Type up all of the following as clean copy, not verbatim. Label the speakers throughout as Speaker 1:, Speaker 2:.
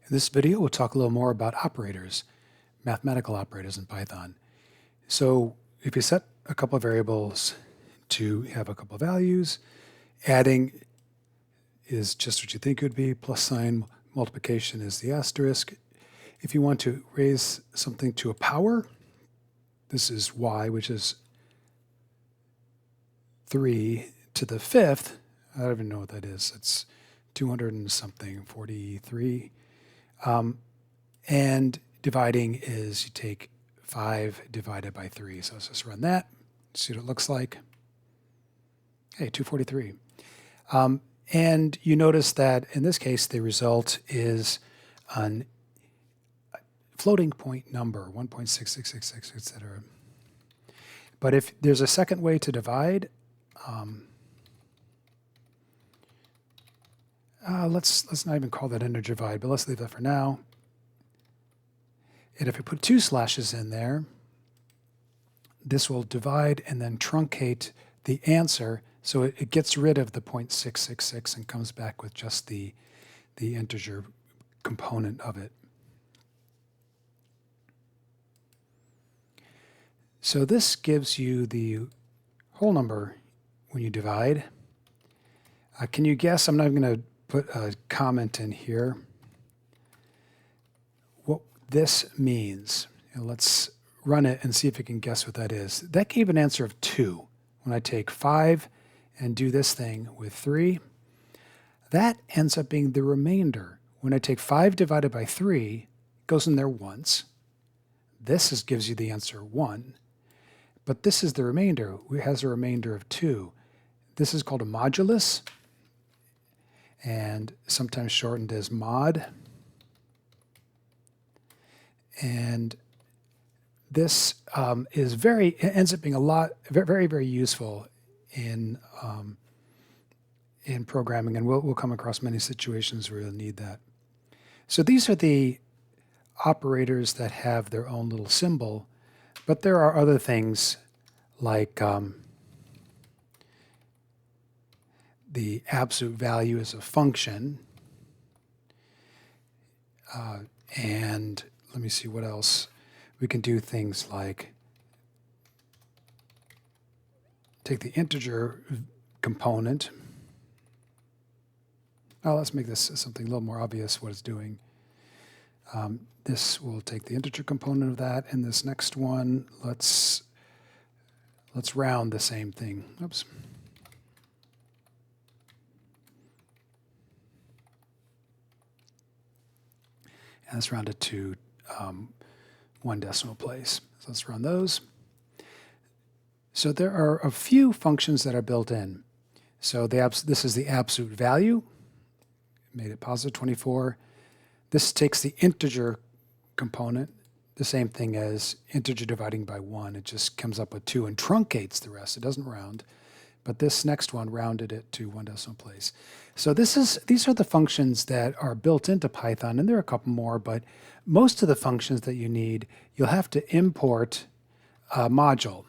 Speaker 1: In this video, we'll talk a little more about operators, mathematical operators in Python. So if you set a couple of variables to have a couple of values, adding is just what you think it would be, plus sign, multiplication is the asterisk. If you want to raise something to a power, this is y, which is 3 to the 5th. I don't even know what that is. It's 200 and something, 43. And dividing is you take 5 divided by 3. So let's just run that, see what it looks like. Hey, 243. And you notice that in this case, the result is a floating point number, 1.6666, etc. But if there's a second way to divide, let's not even call that integer divide, but let's leave that for now. And if we put 2 slashes in there, this will divide and then truncate the answer, so it gets rid of the 0.666 and comes back with just the integer component of it. So this gives you the whole number when you divide. Can you guess? I'm not going to put a comment in here. What this means, and let's run it and see if you can guess what that is. That gave an answer of 2. When I take 5 and do this thing with 3, that ends up being the remainder. When I take 5 divided by 3, it goes in there once. This gives you the answer 1. But this is the remainder. It has a remainder of 2. This is called a modulus, and sometimes shortened as mod. And this ends up being very, very useful in programming, and we'll come across many situations where you'll need that. So these are the operators that have their own little symbol, but there are other things like the absolute value is a function, and let me see what else. We can do things like take the integer component. Oh, let's make this something a little more obvious what it's doing. This will take the integer component of that, and this next one, let's round the same thing. Oops. And let's round it to 1 decimal place. So let's run those. So there are a few functions that are built in. So this is the absolute value. Made it positive 24. This takes the integer component, the same thing as integer dividing by 1. It just comes up with 2 and truncates the rest. It doesn't round. But this next one rounded it to 1 decimal place. So these are the functions that are built into Python, and there are a couple more, but most of the functions that you need, you'll have to import a module.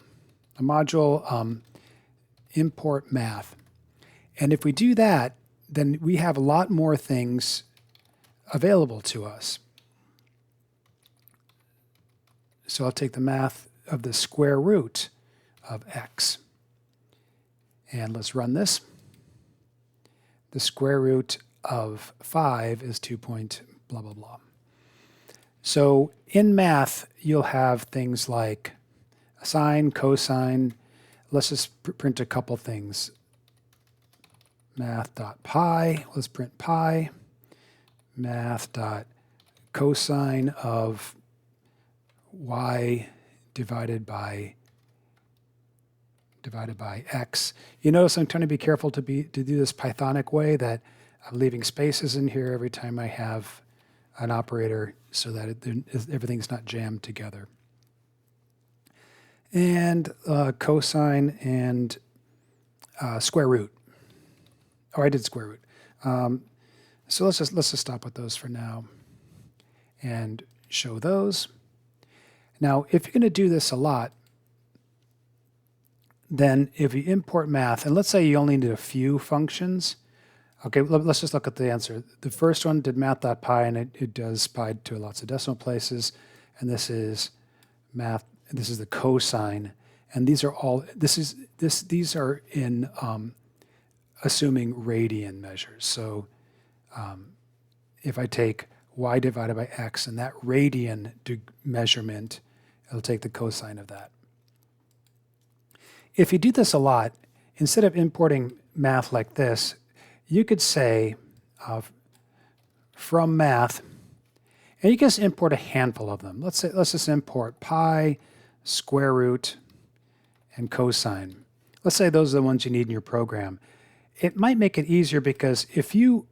Speaker 1: A module import math. And if we do that, then we have a lot more things available to us. So I'll take the math of the square root of x. And let's run this. The square root of 5 is 2 point blah, blah, blah. So in math, you'll have things like sine, cosine. Let's just print a couple things. Math.pi, let's print pi. Math.cosine of y divided by x. You notice I'm trying to be careful to do this Pythonic way, that I'm leaving spaces in here every time I have an operator so that everything's not jammed together. And cosine and square root. Oh, I did square root. So let's just stop with those for now and show those. Now, if you're going to do this a lot, then if you import math, and let's say you only need a few functions, Okay, let's just look at the answer. The first one did math.py, and it does pi to lots of decimal places. And this is math. This is the cosine, and these are all. These are in assuming radian measures. So if I take y divided by x, and that radian measurement, it'll take the cosine of that. If you do this a lot, instead of importing math like this, you could say from math, and you can just import a handful of them. Let's just import pi, square root, and cosine. Let's say those are the ones you need in your program. It might make it easier because if you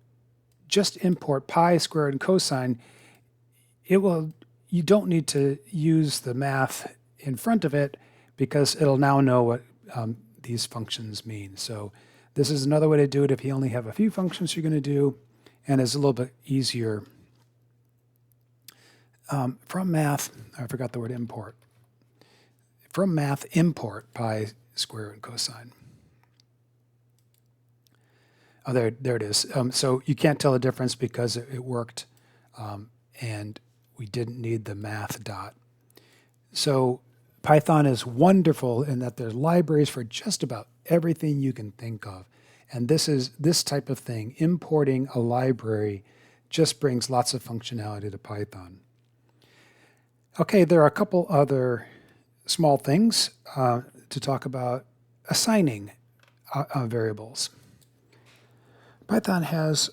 Speaker 1: just import pi, square root, and cosine, you don't need to use the math in front of it because it'll now know what these functions mean. So this is another way to do it if you only have a few functions you're going to do, and it's a little bit easier. From math, I forgot the word import. From math, import pi, square root, and cosine. Oh, there it is. So you can't tell the difference because it worked, and we didn't need the math dot. So Python is wonderful in that there's libraries for just about everything you can think of. And this type of thing, importing a library, just brings lots of functionality to Python. Okay, there are a couple other small things to talk about. Assigning variables. Python has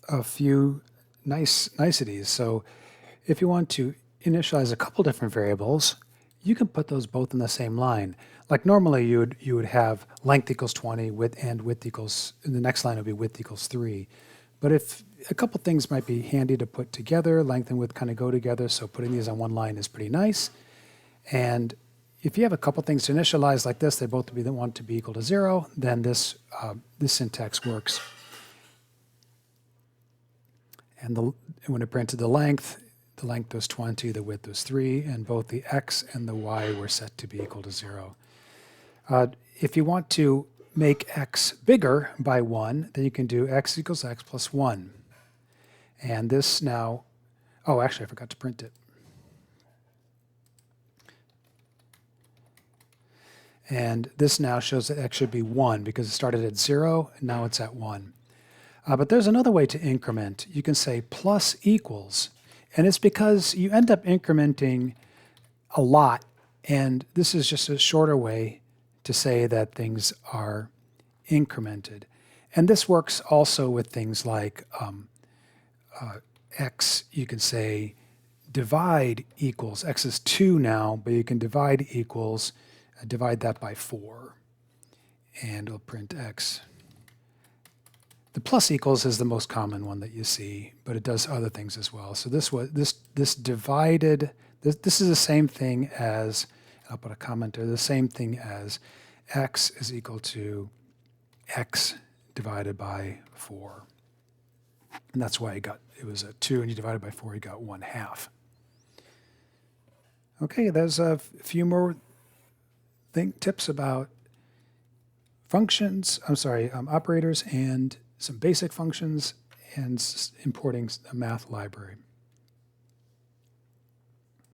Speaker 1: a few niceties. So if you want to initialize a couple different variables, you can put those both in the same line. Like normally you would have length equals 20, width equals, and the next line would be width equals 3. But if a couple things might be handy to put together, length and width kind of go together, so putting these on one line is pretty nice. And if you have a couple things to initialize like this, they both want to be equal to 0, then this syntax works. And when it printed the length was 20, the width was 3, and both the x and the y were set to be equal to 0. If you want to make x bigger by 1, then you can do x equals x plus 1. And this now, oh, actually, I forgot to print it. And this now shows that x should be 1 because it started at 0, and now it's at 1. But there's another way to increment. You can say plus equals. And it's because you end up incrementing a lot. And this is just a shorter way to say that things are incremented. And this works also with things like x. You can say divide equals. X is 2 now, but you can divide equals, divide that by 4. And it'll print x. The plus equals is the most common one that you see, but it does other things as well. So this is the same thing as, I'll put a comment there, the same thing as x is equal to x divided by 4. And that's why it was a 2, and you divided by 4, you got 1/2. Okay, there's a few more tips about operators and some basic functions and importing a math library.